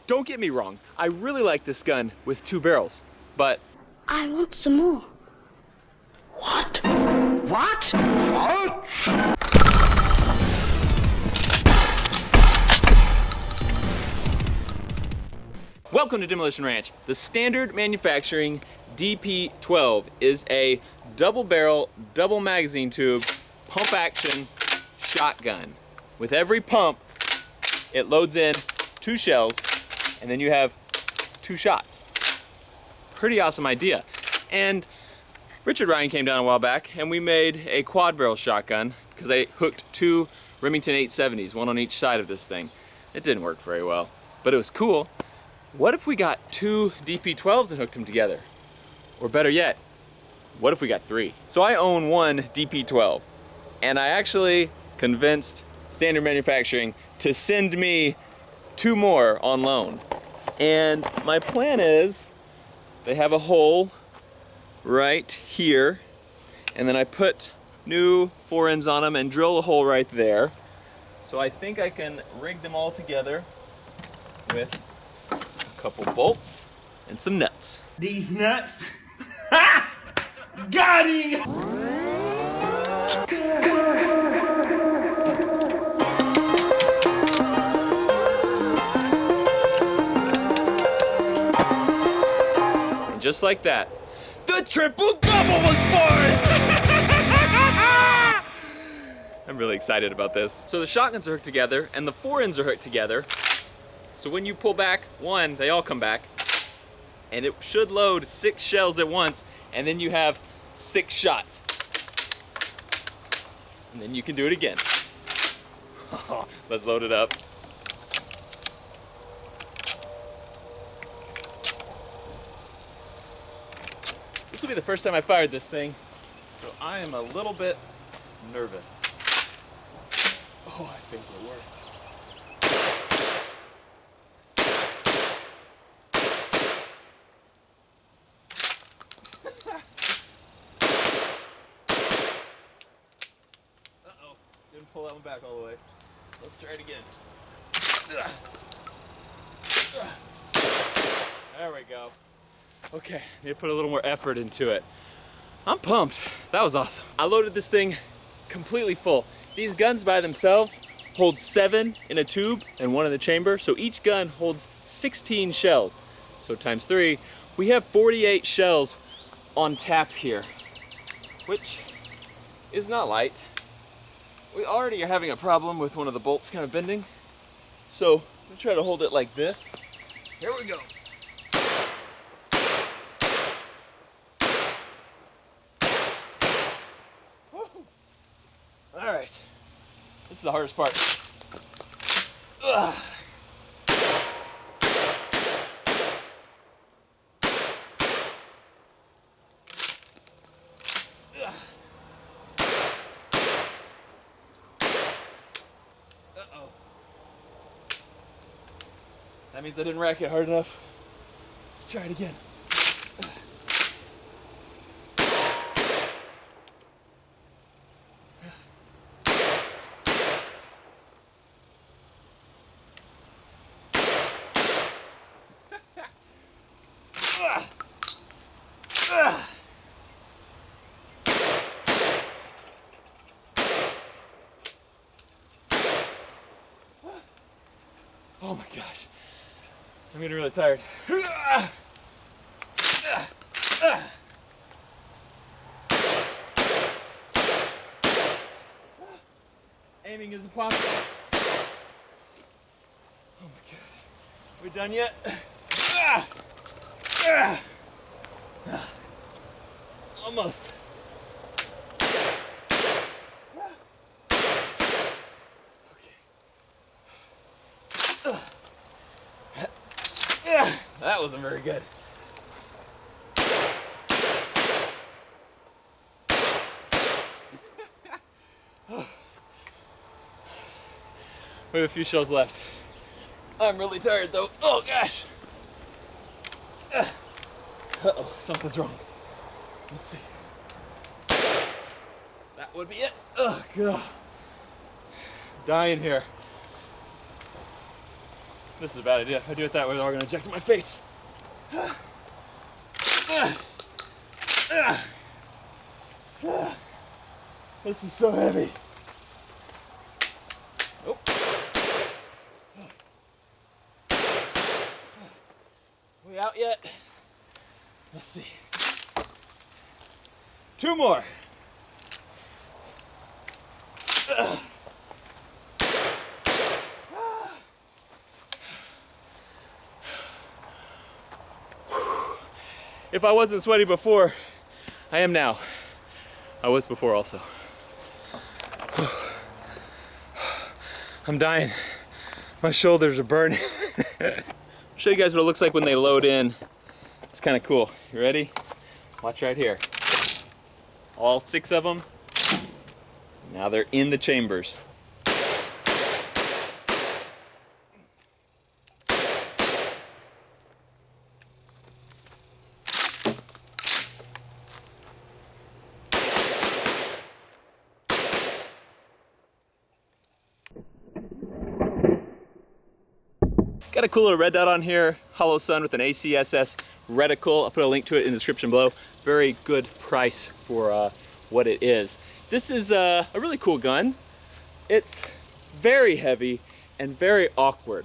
Don't get me wrong, I really like this gun with 2 barrels, but I want some more. What? What? What? welcome to Demolition Ranch. The standard manufacturing DP12 is a double barrel, double magazine tube, pump action shotgun. With every pump, it loads in 2 shells, and then you have 2 shots. Pretty awesome idea. And Richard Ryan came down a while back and we made a quad barrel shotgun because I hooked 2 Remington 870s, one on each side of this thing. It didn't work very well, but it was cool. What if we got 2 DP12s and hooked them together? Or better yet, what if we got 3? So I own 1 DP12, and I actually convinced Standard Manufacturing to send me 2 more on loan. And my plan is, they have a hole right here, and then I put new 4-ends on them and drill a hole right there. So I think I can rig them all together with a couple bolts and some nuts. These nuts? Ha! Got him! And just like that, the triple double was born! I'm really excited about this. So the shotguns are hooked together and the 4-ends are hooked together. So when you pull back one, they all come back. And it should load 6 shells at once, and then you have 6 shots. And then you can do it again. Let's load it up. This will be the first time I fired this thing, so I am a little bit nervous. Oh, I think it worked. Uh-oh, didn't pull that one back all the way. Let's try it again. There we go. Okay, need to put a little more effort into it. I'm pumped. That was awesome. I loaded this thing completely full. These guns by themselves hold 7 in a tube and 1 in the chamber, so each gun holds 16 shells. So times 3, we have 48 shells on tap here, which is not light. We already are having a problem with one of the bolts kind of bending, so I'm gonna try to hold it like this. Here we go. All right, this is the hardest part. Ugh. Uh-oh. That means I didn't rack it hard enough. Let's try it again. Oh my gosh, I'm getting really tired. Aiming is impossible. Oh my gosh, we done yet? Almost. That wasn't very good. We have a few shells left. I'm really tired though. Oh gosh. Uh-oh, something's wrong. Let's see. That would be it. Oh, God. Dying here. This is a bad idea. If I do it that way, they're all gonna eject in my face. This is so heavy. Oh. We out yet? Let's see. 2 more. If I wasn't sweaty before, I am now. I was before also. I'm dying. My shoulders are burning. I'll show you guys what it looks like when they load in. It's kind of cool. You ready? Watch right here. All 6 of them. Now they're in the chambers. Got a cool little red dot on here, hollow sun with an ACSS reticle. I'll put a link to it in the description below. Very good price for what it is. This is a really cool gun. It's very heavy and very awkward,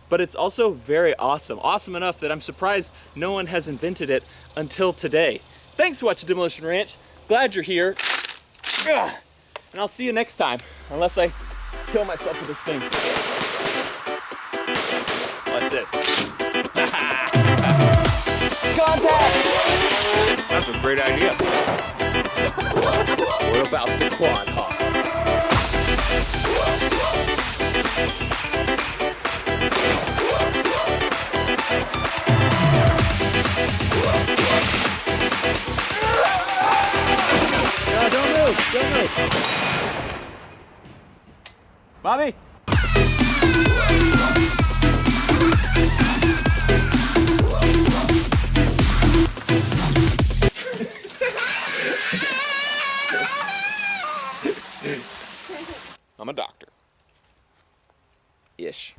but it's also very awesome. Awesome enough that I'm surprised no one has invented it until today. Thanks for watching Demolition Ranch. Glad you're here. And I'll see you next time, unless I kill myself with this thing. That's it. Contact! That's a great idea. What about the quad hawk? No, don't move! Don't move! Bobby?